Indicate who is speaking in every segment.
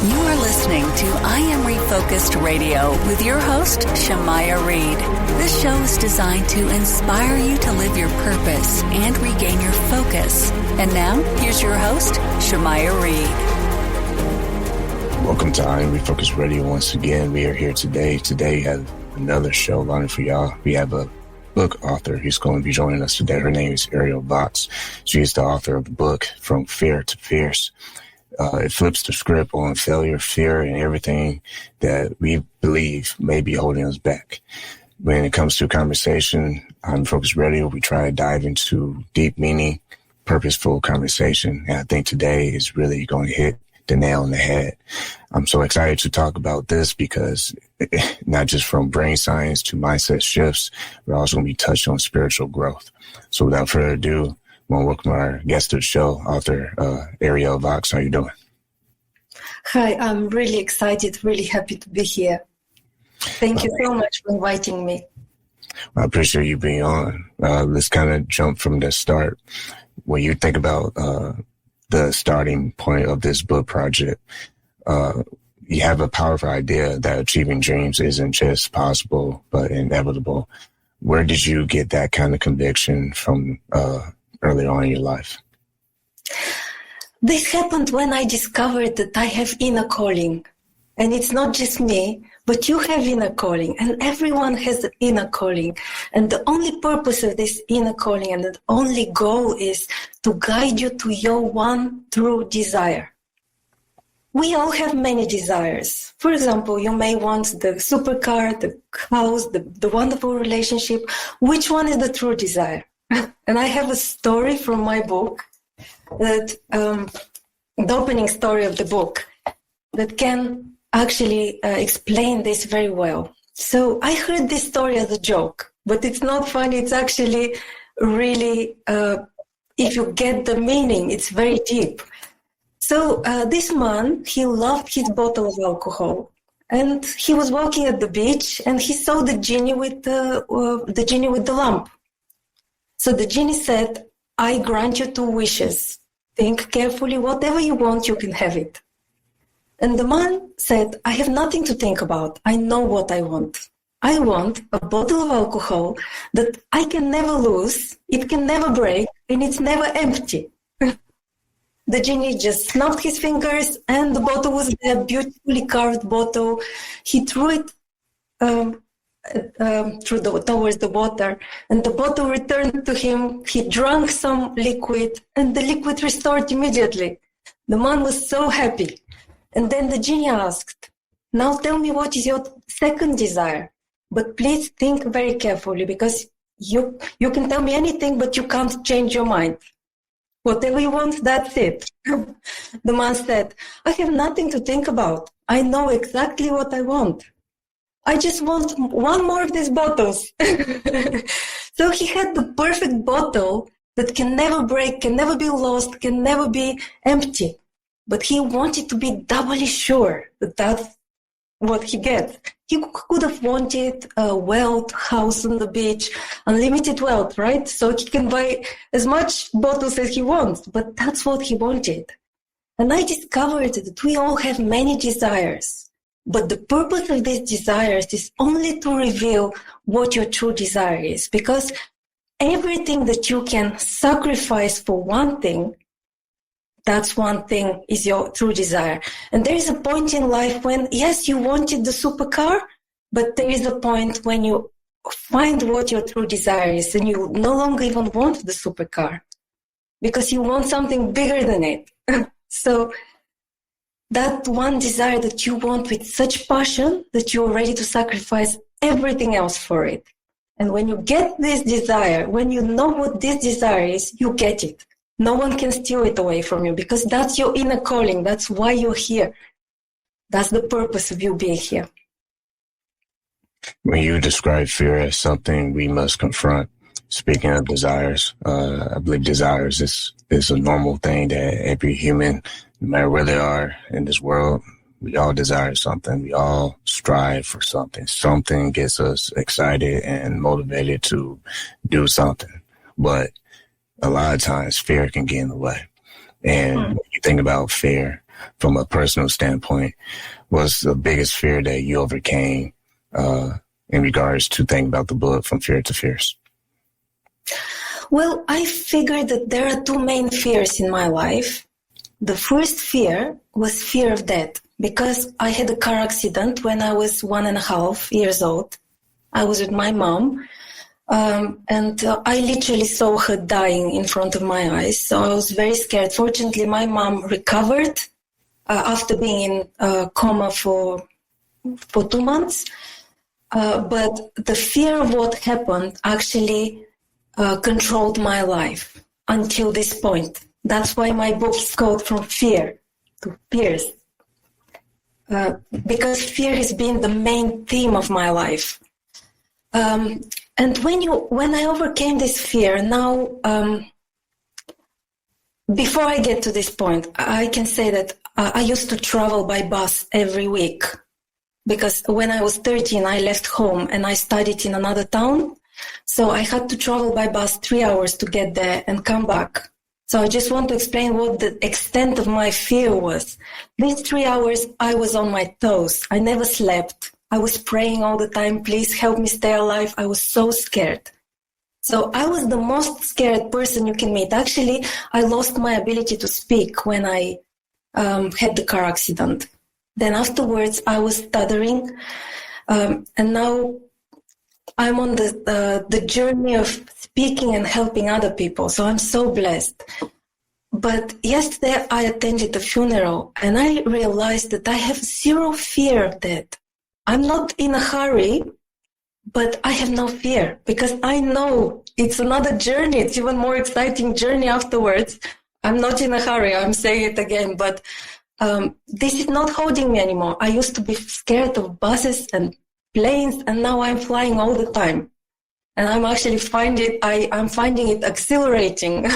Speaker 1: You are listening to I Am Refocused Radio with your host, Shamaya Reed. This show is designed to inspire you to live your purpose and regain your focus. And now, here's your host, Shamaya Reed.
Speaker 2: Welcome to I Am Refocused Radio once again. We are here today. Today, we have another show lined for y'all. We have a book author who's going to be joining us today. Her name is Ariel Vox. She is the author of the book, From Fear to Fierce. It flips the script on failure, fear, and everything that we believe may be holding us back. When it comes to conversation on Focus Radio, we try to dive into deep meaning, purposeful conversation. And I think today is really going to hit the nail on the head. I'm so excited to talk about this because not just from brain science to mindset shifts, we're also going to be touched on spiritual growth. So without further ado, I want to welcome our guest to the show, author Ariel Vox. How you doing?
Speaker 3: Hi, I'm really excited, really happy to be here. Thank you so much for inviting me.
Speaker 2: I appreciate you being on. Let's kind of jump from the start. When you think about the starting point of this book project, you have a powerful idea that achieving dreams isn't just possible, but inevitable. Where did you get that kind of conviction from early on in your life?
Speaker 3: This happened when I discovered that I have inner calling. And it's not just me, but you have inner calling, and everyone has an inner calling. And the only purpose of this inner calling and the only goal is to guide you to your one true desire. We all have many desires. For example, you may want the supercar, the house, the wonderful relationship. Which one is the true desire? And I have a story from my book, that the opening story of the book, that can actually explain this very well. So I heard this story as a joke, but it's not funny. It's actually really, if you get the meaning, it's very deep. So this man, he loved his bottle of alcohol, and he was walking at the beach, and he saw the genie with the lamp. So the genie said, "I grant you 2 wishes. Think carefully. Whatever you want, you can have it." And the man said, "I have nothing to think about. I know what I want. I want a bottle of alcohol that I can never lose, it can never break, and it's never empty." The genie just snapped his fingers, and the bottle was there, beautifully carved bottle. He threw it towards the water, and the bottle returned to him. He drank some liquid, and the liquid restored immediately. The man was so happy. And then the genie asked, "Now tell me, what is your second desire? But please think very carefully, because you can tell me anything, but you can't change your mind. Whatever you want, that's it." The man said, "I have nothing to think about. I know exactly what I want. I just want one more of these bottles." So he had the perfect bottle that can never break, can never be lost, can never be empty. But he wanted to be doubly sure that that's what he gets. He could have wanted a wealth, house on the beach, unlimited wealth, right? So he can buy as much bottles as he wants, but that's what he wanted. And I discovered that we all have many desires. But the purpose of these desires is only to reveal what your true desire is, because everything that you can sacrifice for one thing, that's one thing is your true desire. And there is a point in life when, yes, you wanted the supercar, but there is a point when you find what your true desire is, and you no longer even want the supercar because you want something bigger than it. So that one desire that you want with such passion that you're ready to sacrifice everything else for it. And when you get this desire, when you know what this desire is, you get it. No one can steal it away from you, because that's your inner calling. That's why you're here. That's the purpose of you being here.
Speaker 2: When you describe fear as something we must confront, speaking of desires, I believe desires is a normal thing that every human, no matter where they are in this world, we all desire something. We all strive for something. Something gets us excited and motivated to do something. But a lot of times fear can get in the way. And when you think about fear, from a personal standpoint, what's the biggest fear that you overcame in regards to thinking about the book From Fear to Fierce?
Speaker 3: Well, I figured that there are two main fears in my life. The first fear was fear of death, because I had a car accident when I was 1.5 years old. I was with my mom, and I literally saw her dying in front of my eyes. So I was very scared. Fortunately, my mom recovered after being in a coma for 2 months. But the fear of what happened actually controlled my life until this point. That's why my book is called From Fear to Fierce. Because fear has been the main theme of my life. And when I overcame this fear, now, before I get to this point, I can say that I used to travel by bus every week. Because when I was 13, I left home and I studied in another town. So I had to travel by bus 3 hours to get there and come back. So I just want to explain what the extent of my fear was. These 3 hours, I was on my toes. I never slept. I was praying all the time, please help me stay alive. I was so scared. So I was the most scared person you can meet. Actually, I lost my ability to speak when I had the car accident. Then afterwards, I was stuttering. And now I'm on the journey of speaking and helping other people. So I'm so blessed. But yesterday I attended a funeral and I realized that I have zero fear of death. I'm not in a hurry, but I have no fear because I know it's another journey. It's even more exciting journey afterwards. I'm not in a hurry. I'm saying it again, but this is not holding me anymore. I used to be scared of buses and planes, and now I'm flying all the time. And I'm actually I'm finding it exhilarating.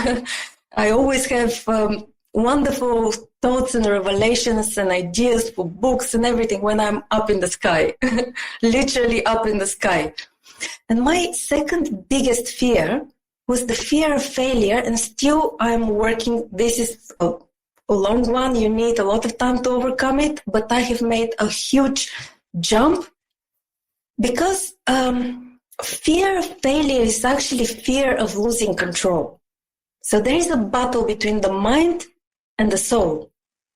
Speaker 3: I always have wonderful thoughts and revelations and ideas for books and everything when I'm up in the sky, literally up in the sky. And my second biggest fear was the fear of failure, and still I'm working. This is a long one. You need a lot of time to overcome it, but I have made a huge jump because fear of failure is actually fear of losing control. So there is a battle between the mind and the soul.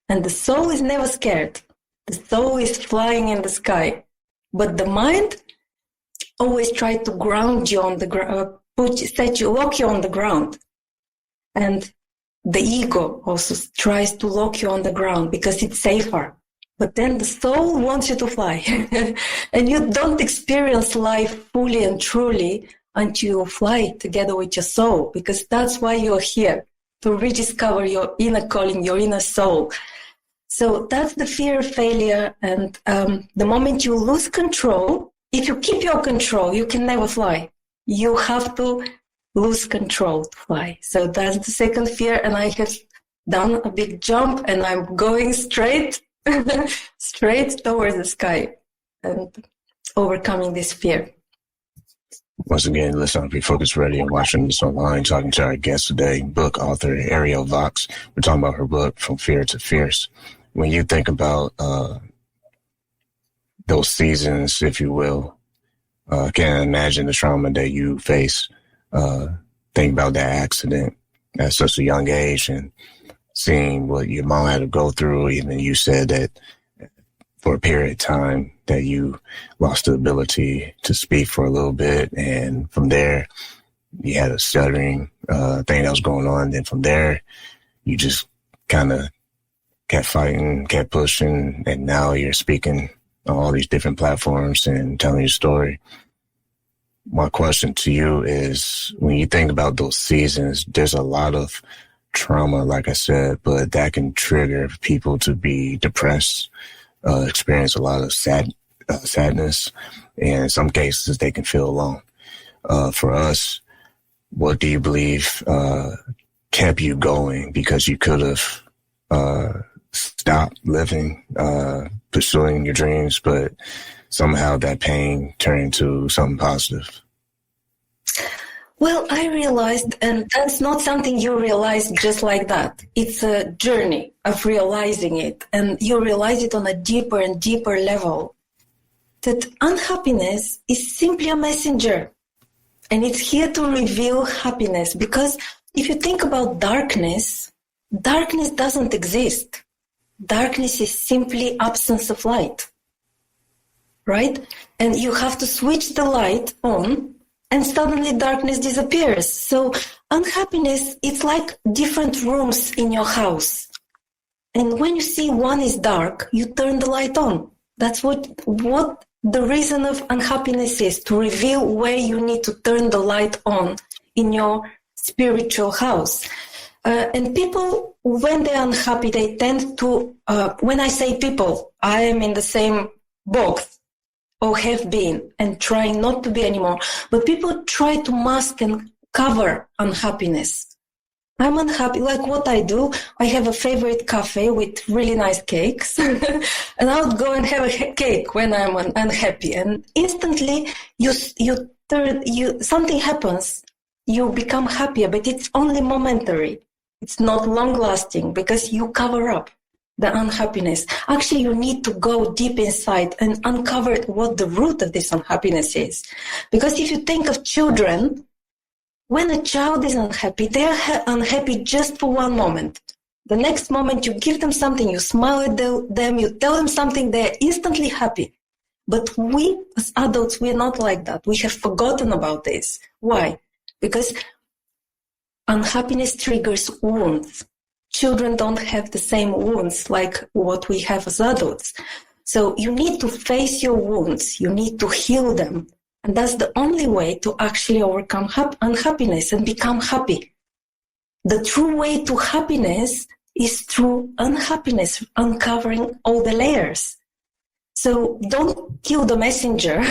Speaker 3: And the soul is never scared. The soul is flying in the sky. But the mind always tries to ground you on the ground, lock you on the ground. And the ego also tries to lock you on the ground because it's safer. But then the soul wants you to fly. And you don't experience life fully and truly until you fly together with your soul, because that's why you're here, to rediscover your inner calling, your inner soul. So that's the fear of failure. And the moment you lose control, if you keep your control, you can never fly. You have to lose control to fly. So that's the second fear. And I have done a big jump and I'm going straight towards the sky and overcoming this fear.
Speaker 2: Once again, listen on Refocus Radio, watching this online, talking to our guest today, book author Ariel Vox. We're talking about her book, From Fear to Fierce. When you think about those seasons, if you will, I can't imagine the trauma that you face. Think about that accident at such a young age and seeing what your mom had to go through. Even you said that for a period of time that you lost the ability to speak for a little bit. And from there, you had a stuttering thing that was going on. Then from there, you just kind of kept fighting, kept pushing. And now you're speaking on all these different platforms and telling your story. My question to you is, when you think about those seasons, there's a lot of trauma, like I said, but that can trigger people to be depressed, experience a lot of sadness, and in some cases they can feel alone. For us, what do you believe kept you going? Because you could have stopped living, pursuing your dreams, but somehow that pain turned into something positive.
Speaker 3: Well, I realized, and that's not something you realize just like that. It's a journey of realizing it, and you realize it on a deeper and deeper level, that unhappiness is simply a messenger, and it's here to reveal happiness. Because if you think about darkness, darkness doesn't exist. Darkness is simply absence of light, right? And you have to switch the light on, and suddenly darkness disappears. So unhappiness, it's like different rooms in your house. And when you see one is dark, you turn the light on. That's what the reason of unhappiness is, to reveal where you need to turn the light on in your spiritual house. And people, when they're unhappy, they tend to, when I say people, I am in the same box, or have been, and trying not to be anymore. But people try to mask and cover unhappiness. I'm unhappy, like what I do. I have a favorite cafe with really nice cakes, and I'll go and have a cake when I'm unhappy. And instantly, something happens. You become happier, but it's only momentary. It's not long-lasting because you cover up the unhappiness. Actually, you need to go deep inside and uncover what the root of this unhappiness is. Because if you think of children, when a child is unhappy, they are unhappy just for one moment. The next moment you give them something, you smile at them, you tell them something, they're instantly happy. But we as adults, we're not like that. We have forgotten about this. Why? Because unhappiness triggers wounds. Children don't have the same wounds like what we have as adults. So you need to face your wounds. You need to heal them. And that's the only way to actually overcome unhappiness and become happy. The true way to happiness is through unhappiness, uncovering all the layers. So don't kill the messenger.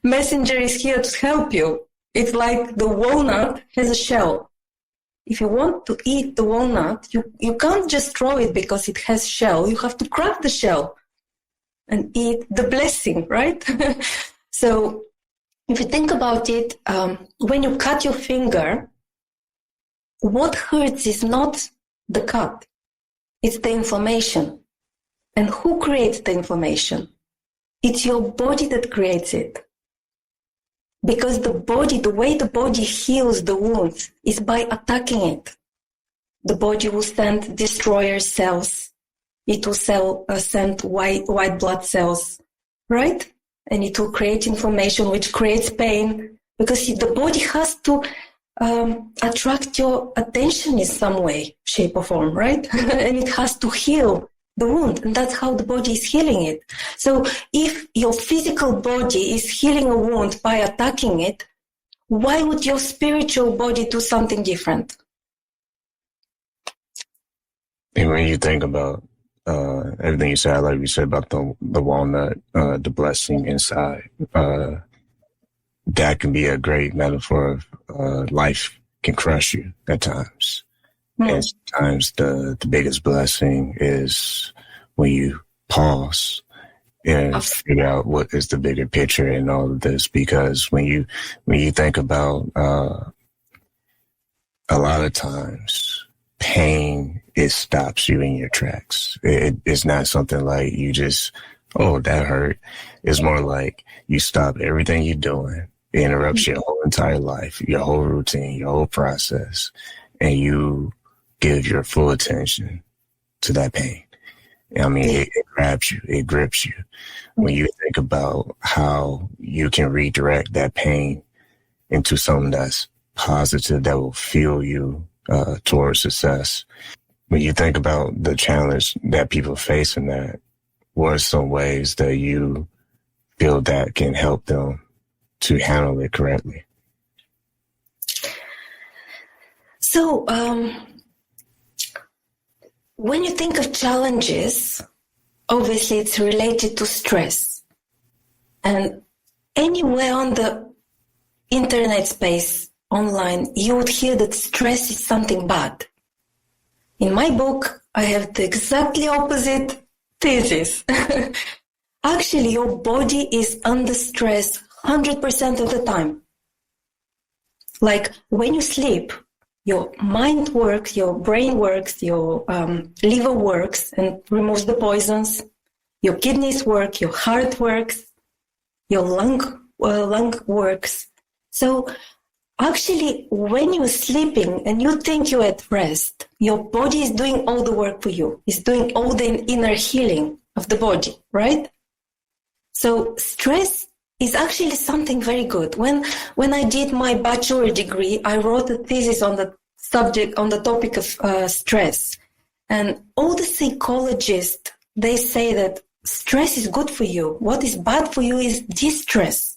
Speaker 3: Messenger is here to help you. It's like the walnut has a shell. If you want to eat the walnut, you can't just throw it because it has shell. You have to crack the shell and eat the blessing, right? So if you think about it, when you cut your finger, what hurts is not the cut. It's the inflammation. And who creates the inflammation? It's your body that creates it. Because the way the body heals the wound is by attacking it. The body will send destroyer cells. It will send white blood cells, right? And it will create inflammation, which creates pain. Because the body has to attract your attention in some way, shape or form, right? And it has to heal the wound, and that's how the body is healing it. So if your physical body is healing a wound by attacking it, why would your spiritual body do something different?
Speaker 2: And when you think about everything you said, like you said about the walnut, the blessing inside, that can be a great metaphor of life can crush you at times. And sometimes the biggest blessing is when you pause and figure out what is the bigger picture in all of this. Because when you think about a lot of times pain, it stops you in your tracks. It's not something like you just, oh, that hurt. It's more like you stop everything you're doing. It interrupts your whole entire life, your whole routine, your whole process, and you give your full attention to that pain. I mean, it grabs you, it grips you. When you think about how you can redirect that pain into something that's positive, that will fuel you towards success. When you think about the challenge that people face in that, what are some ways that you feel that can help them to handle it correctly?
Speaker 3: So, when you think of challenges, obviously it's related to stress. And anywhere on the internet space, online, you would hear that stress is something bad. In my book, I have the exactly opposite thesis. Actually, your body is under stress 100% of the time. Like when you sleep, your mind works, your brain works, your liver works and removes the poisons. Your kidneys work, your heart works, your lung works. So actually, when you're sleeping and you think you're at rest, your body is doing all the work for you. It's doing all the inner healing of the body, right? So stress is actually something very good. When I did my bachelor degree, I wrote a thesis on the topic of stress. And all the psychologists, they say that stress is good for you. What is bad for you is distress.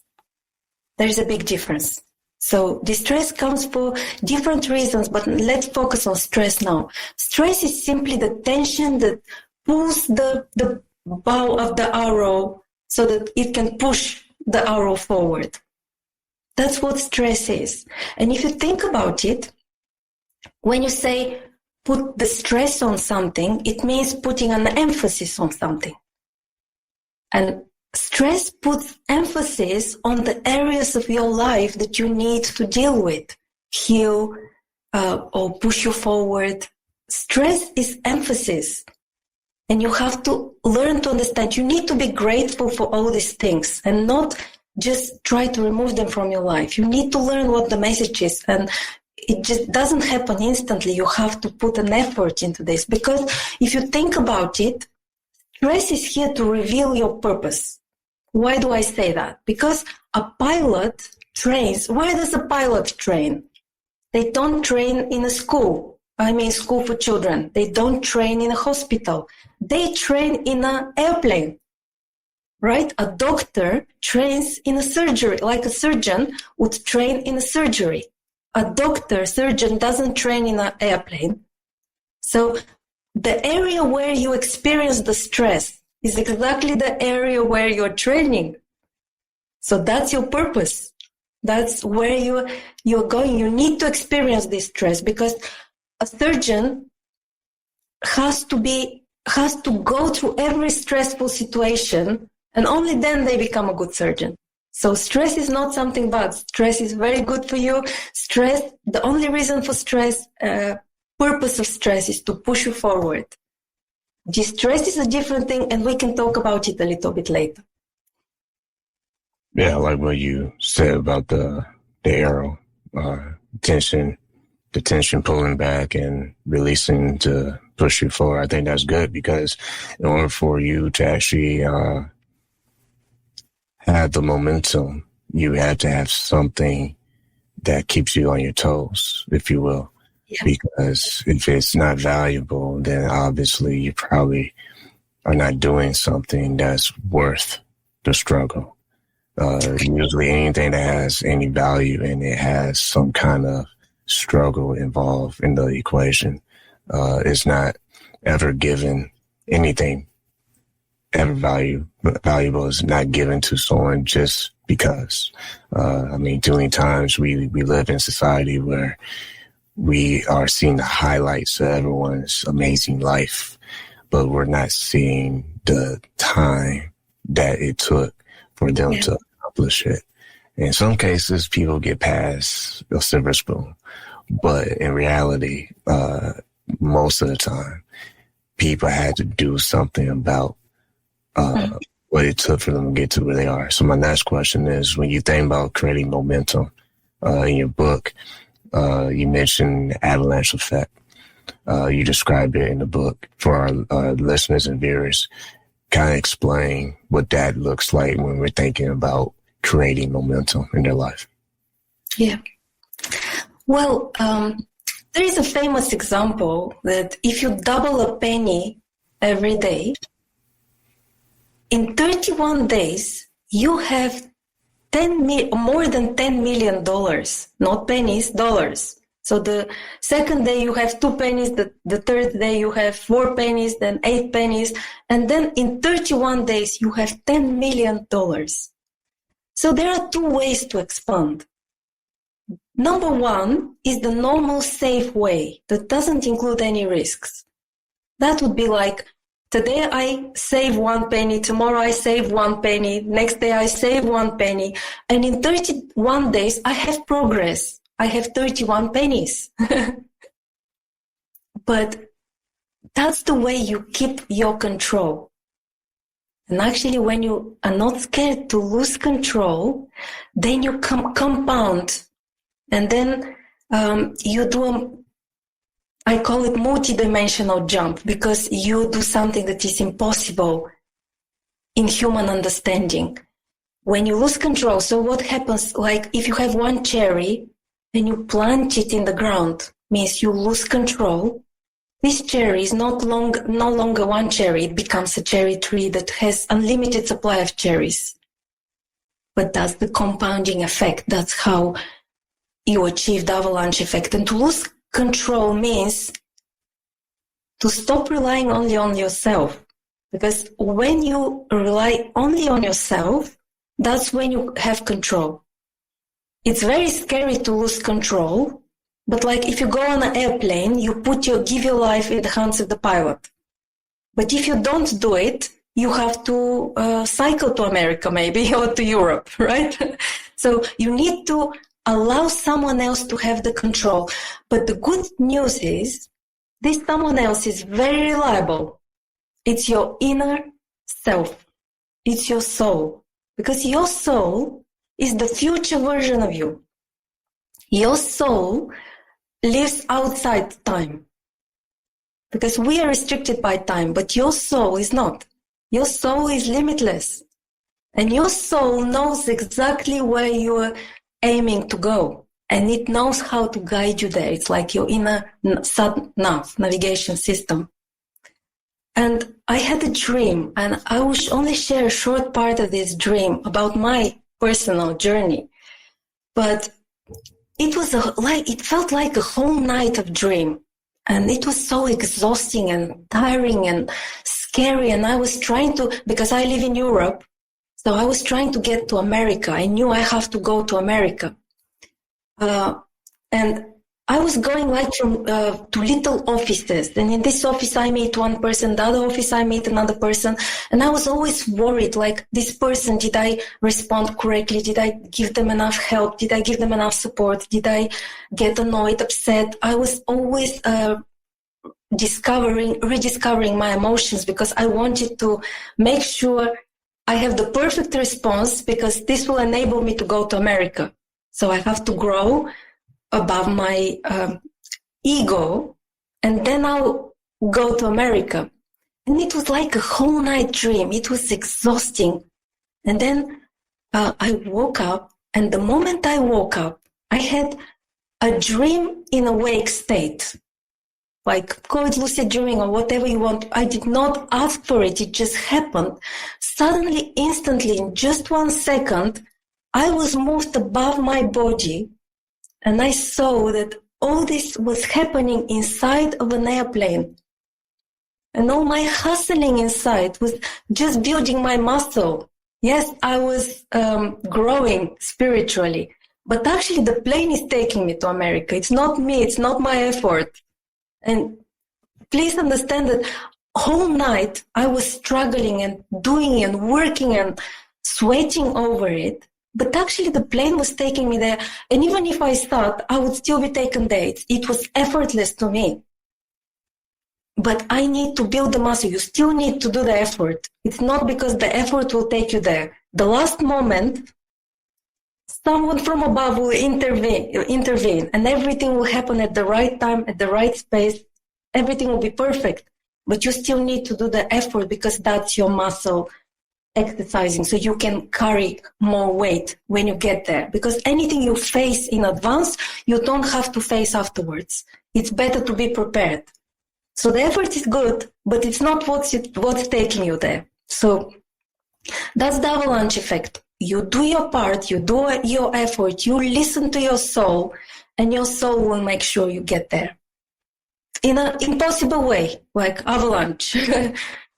Speaker 3: There is a big difference. So distress comes for different reasons, but let's focus on stress now. Stress is simply the tension that pulls the bow of the arrow so that it can push the arrow forward. That's what stress is. And if you think about it, when you say put the stress on something, it means putting an emphasis on something. And stress puts emphasis on the areas of your life that you need to deal with, heal, or push you forward. Stress is emphasis. And you have to learn to understand. You need to be grateful for all these things and not just try to remove them from your life. You need to learn what the message is. And it just doesn't happen instantly. You have to put an effort into this. Because if you think about it, stress is here to reveal your purpose. Why do I say that? Because a pilot trains. Where does a pilot train? They don't train in a school. School for children. They don't train in a hospital. They train in an airplane, right? A doctor trains in a surgery, like a surgeon would train in a surgery. A surgeon doesn't train in an airplane. So the area where you experience the stress is exactly the area where you're training. So that's your purpose. That's where you're going. You need to experience this stress because a surgeon has to go through every stressful situation, and only then they become a good surgeon. So stress is not something bad. Stress is very good for you. Stress, the only reason for stress, purpose of stress is to push you forward. Distress is a different thing, and we can talk about it a little bit later.
Speaker 2: Yeah, I like what you said about the arrow, the tension pulling back and releasing to push you forward. I think that's good because in order for you to actually have the momentum, you have to have something that keeps you on your toes, if you will. Yeah. Because if it's not valuable, then obviously you probably are not doing something that's worth the struggle. Usually anything that has any value and it has some kind of struggle involved in the equation is not ever given anything ever valuable is not given to someone just because. Too many times we live in society where we are seeing the highlights of everyone's amazing life, but we're not seeing the time that it took for them to accomplish it. In some cases, people get past a silver spoon, but in reality, most of the time, people had to do something about what it took for them to get to where they are. So my next question is, when you think about creating momentum in your book, you mentioned avalanche effect. You described it in the book. For our listeners and viewers, kind of explain what that looks like when we're thinking about creating momentum in their life.
Speaker 3: Yeah. Well, there is a famous example that if you double a penny every day, in 31 days, you have more than $10 million, not pennies, dollars. So the second day you have 2 pennies, the third day you have 4 pennies, then 8 pennies, and then in 31 days you have $10 million. So there are 2 ways to expand. Number 1 is the normal safe way that doesn't include any risks. That would be like, today I save 1 penny, tomorrow I save 1 penny, next day I save 1 penny, and in 31 days I have progress. I have 31 pennies. But that's the way you keep your control. And actually, when you are not scared to lose control, then you compound. And then you do, I call it multidimensional jump, because you do something that is impossible in human understanding. When you lose control, so what happens, like if you have one cherry and you plant it in the ground, means you lose control. This cherry is no longer one cherry. It becomes a cherry tree that has unlimited supply of cherries. But that's the compounding effect. That's how you achieve the avalanche effect. And to lose control means to stop relying only on yourself. Because when you rely only on yourself, that's when you have control. It's very scary to lose control. But like if you go on an airplane, you give your life in the hands of the pilot. But if you don't do it, you have to cycle to America maybe or to Europe, right? So you need to allow someone else to have the control. But the good news is this someone else is very reliable. It's your inner self. It's your soul. Because your soul is the future version of you. Your soul lives outside time. Because we are restricted by time, but your soul is not. Your soul is limitless. And your soul knows exactly where you are aiming to go. And it knows how to guide you there. It's like your inner sat-nav, navigation system. And I had a dream, and I will only share a short part of this dream about my personal journey. But it was it felt like a whole night of dream. And it was so exhausting and tiring and scary. And I was trying to, because I live in Europe, so I was trying to get to America. I knew I have to go to America. And I was going like from to little offices. And in this office, I meet one person, the other office, I meet another person. And I was always worried, like, this person, did I respond correctly? Did I give them enough help? Did I give them enough support? Did I get annoyed, upset? I was always rediscovering my emotions, because I wanted to make sure I have the perfect response, because this will enable me to go to America. So I have to grow above my ego, and then I'll go to America. And it was like a whole night dream. It was exhausting. And then I woke up, and the moment I woke up, I had a dream in awake state. Like, call it lucid dreaming or whatever you want. I did not ask for it. It just happened. Suddenly, instantly, in just 1 second, I was moved above my body. And I saw that all this was happening inside of an airplane. And all my hustling inside was just building my muscle. Yes, I was growing spiritually. But actually, the plane is taking me to America. It's not me. It's not my effort. And please understand that whole night I was struggling and doing and working and sweating over it. But actually, the plane was taking me there. And even if I start, I would still be taken there. It was effortless to me. But I need to build the muscle. You still need to do the effort. It's not because the effort will take you there. The last moment, someone from above will intervene, and everything will happen at the right time, at the right space. Everything will be perfect. But you still need to do the effort, because that's your muscle exercising, so you can carry more weight when you get there. Because anything you face in advance, you don't have to face afterwards. It's better to be prepared. So the effort is good, but it's not what's taking you there. So that's the avalanche effect. You do your part, you do your effort, you listen to your soul, and your soul will make sure you get there. In an impossible way, like avalanche.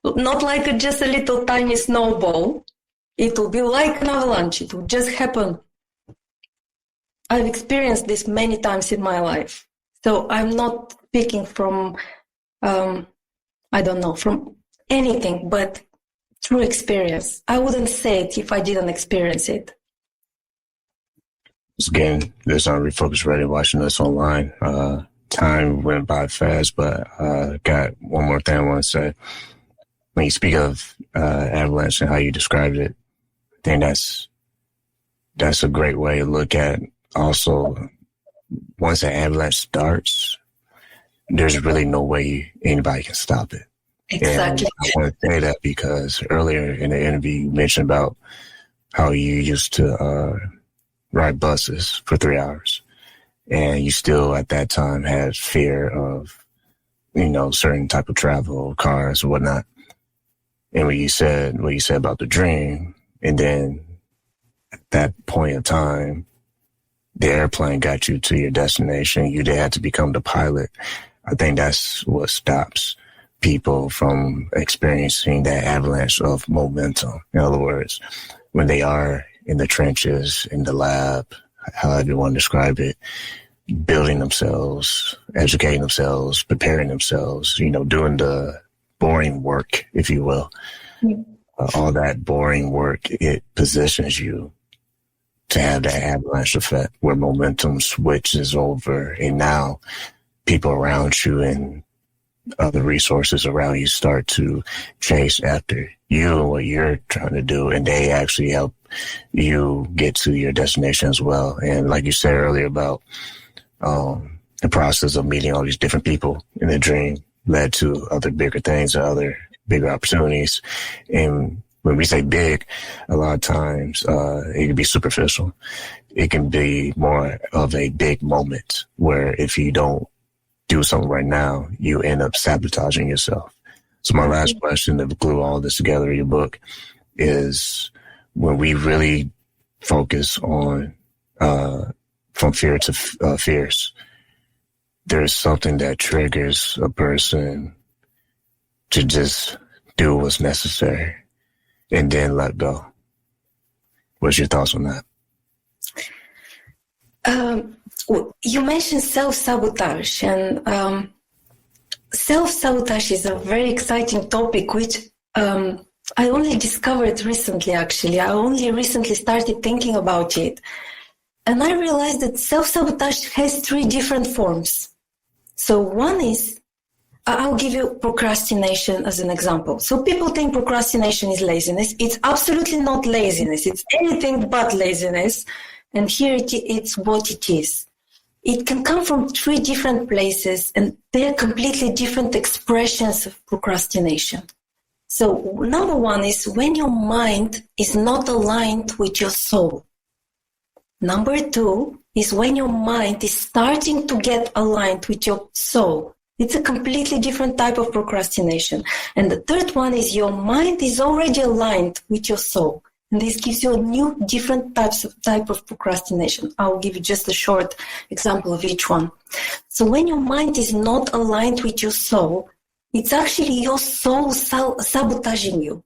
Speaker 3: Not like just a little tiny snowball. It will be like an avalanche. It will just happen. I've experienced this many times in my life. So I'm not speaking from, from anything, but through experience. I wouldn't say it if I didn't experience it.
Speaker 2: Again, this on Refocus Radio, watching us online. Time went by fast, but got one more thing I want to say. When you speak of avalanche and how you described it, I think that's a great way to look at. Also, once an avalanche starts, there's really no way anybody can stop it.
Speaker 3: Exactly.
Speaker 2: And I want to say that because earlier in the interview, you mentioned about how you used to ride buses for 3 hours, and you still at that time had fear of, certain type of travel, cars, or whatnot. And what you said about the dream, and then at that point in time, the airplane got you to your destination. You did have to become the pilot. I think that's what stops people from experiencing that avalanche of momentum. In other words, when they are in the trenches, in the lab, however you want to describe it, building themselves, educating themselves, preparing themselves, doing the boring work, if you will. All that boring work, it positions you to have that avalanche effect where momentum switches over, and now people around you and other resources around you start to chase after you and what you're trying to do, and they actually help you get to your destination as well. And like you said earlier about the process of meeting all these different people in the dream led to other bigger things, other bigger opportunities. And when we say big, a lot of times it can be superficial. It can be more of a big moment where if you don't do something right now, you end up sabotaging yourself. So my last question to glue all this together in your book is, when we really focus on from fear to fierce, there's something that triggers a person to just do what's necessary and then let go. What's your thoughts on that?
Speaker 3: You mentioned self-sabotage, and self-sabotage is a very exciting topic, which I only discovered recently, actually. I only recently started thinking about it. And I realized that self-sabotage has 3 different forms. So one is, I'll give you procrastination as an example. So people think procrastination is laziness. It's absolutely not laziness. It's anything but laziness. And here it's what it is. It can come from 3 different places, and they're completely different expressions of procrastination. So number 1 is when your mind is not aligned with your soul. Number 2 is when your mind is starting to get aligned with your soul. It's a completely different type of procrastination. And the 3rd one is your mind is already aligned with your soul. And this gives you a new, different type of procrastination. I'll give you just a short example of each one. So when your mind is not aligned with your soul, it's actually your soul sabotaging you.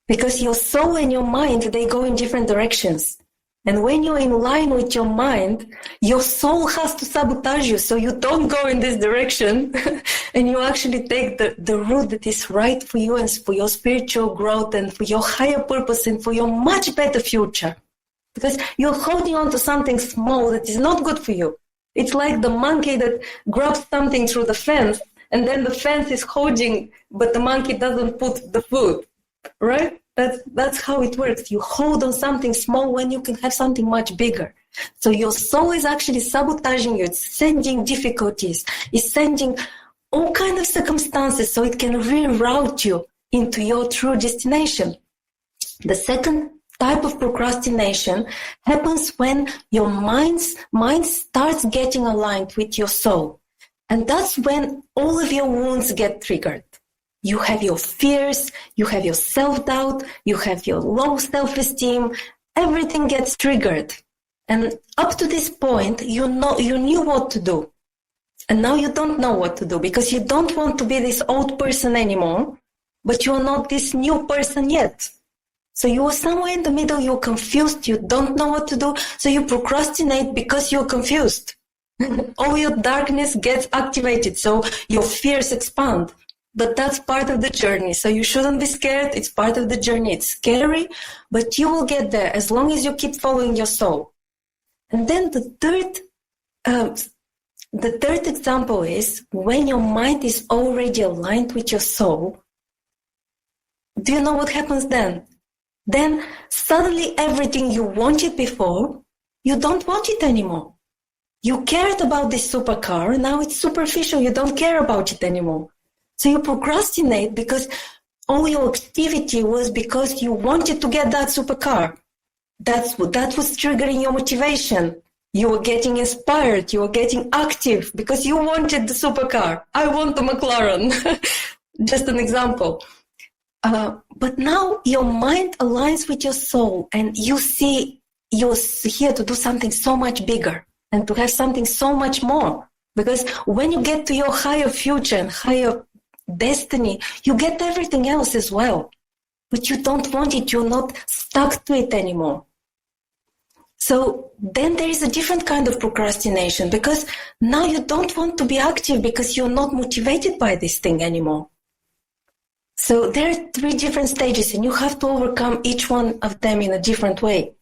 Speaker 3: Because your soul and your mind, they go in different directions. And when you're in line with your mind, your soul has to sabotage you so you don't go in this direction and you actually take the route that is right for you and for your spiritual growth and for your higher purpose and for your much better future. Because you're holding on to something small that is not good for you. It's like the monkey that grabs something through the fence and then the fence is holding, but the monkey doesn't put the food, right? That's how it works. You hold on something small when you can have something much bigger. So your soul is actually sabotaging you. It's sending difficulties. It's sending all kinds of circumstances so it can reroute you into your true destination. The second type of procrastination happens when your mind starts getting aligned with your soul. And that's when all of your wounds get triggered. You have your fears, you have your self-doubt, you have your low self-esteem, everything gets triggered. And up to this point, you knew what to do. And now you don't know what to do because you don't want to be this old person anymore, but you're not this new person yet. So you are somewhere in the middle, you're confused, you don't know what to do, so you procrastinate because you're confused. All your darkness gets activated, so your fears expand. But that's part of the journey. So you shouldn't be scared. It's part of the journey. It's scary, but you will get there as long as you keep following your soul. And then the third example is when your mind is already aligned with your soul. Do you know what happens then? Then suddenly everything you wanted before, you don't want it anymore. You cared about this supercar, now it's superficial, you don't care about it anymore. So you procrastinate because all your activity was because you wanted to get that supercar. That was triggering your motivation. You were getting inspired, you were getting active because you wanted the supercar. I want the McLaren. Just an example. But now your mind aligns with your soul and you see you're here to do something so much bigger and to have something so much more. Because when you get to your higher future and higher destiny, you get everything else as well. But you don't want it, you're not stuck to it anymore. So then there is a different kind of procrastination because now you don't want to be active because you're not motivated by this thing anymore. So there are 3 different stages and you have to overcome each one of them in a different way.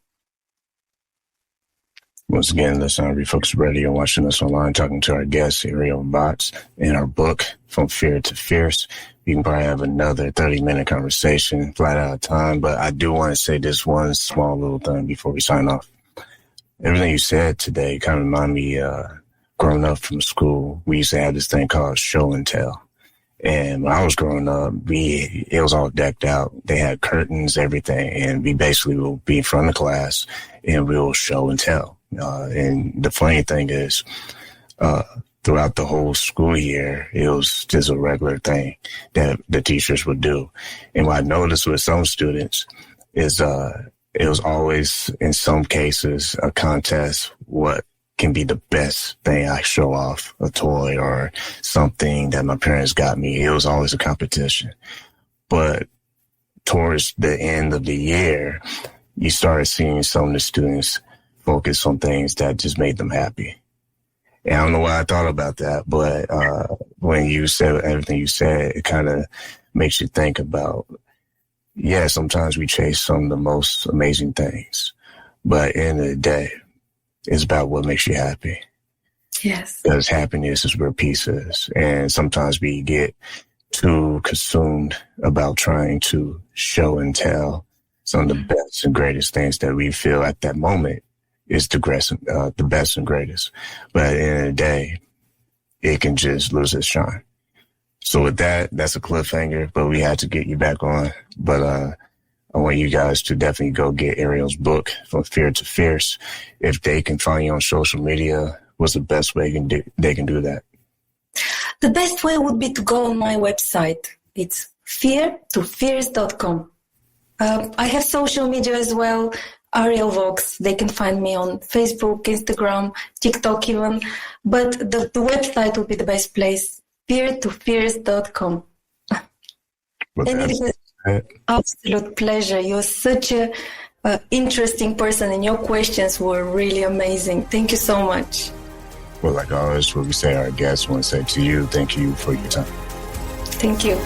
Speaker 2: Once again, listen on Refocus Radio, watching us online, talking to our guest, Ariel Vox, in our book, From Fear to Fierce. You can probably have another 30-minute conversation, flat out of time, but I do want to say this one small little thing before we sign off. Everything you said today kind of reminded me, growing up from school, we used to have this thing called show and tell. And when I was growing up, it was all decked out. They had curtains, everything, and we basically will be in front of class and we'll show and tell. And the funny thing is, throughout the whole school year, it was just a regular thing that the teachers would do. And what I noticed with some students is, it was always, in some cases, a contest what can be the best thing I show off, a toy or something that my parents got me. It was always a competition. But towards the end of the year, you started seeing some of the students focus on things that just made them happy. And I don't know why I thought about that, but when you said everything you said, it kind of makes you think about, yeah, sometimes we chase some of the most amazing things, but at the end of the day, it's about what makes you happy.
Speaker 3: Yes.
Speaker 2: Because happiness is where peace is. And sometimes we get too consumed about trying to show and tell some of the best and greatest things that we feel at that moment is the best and greatest. But at the end of the day, it can just lose its shine. So with that, that's a cliffhanger, but we had to get you back on. But I want you guys to definitely go get Ariel's book, From Fear to Fierce. If they can find you on social media, what's the best way they can do that?
Speaker 3: The best way would be to go on my website. It's feartofierce.com. I have social media as well, Ariel Vox. They can find me on Facebook, Instagram, TikTok even. But the website would be the best place, feartofierce.com. And it is an absolute pleasure. You're such a interesting person and your questions were really amazing. Thank you so much.
Speaker 2: Well, like always, what we say our guests want to say to you, thank you for your time.
Speaker 3: Thank you.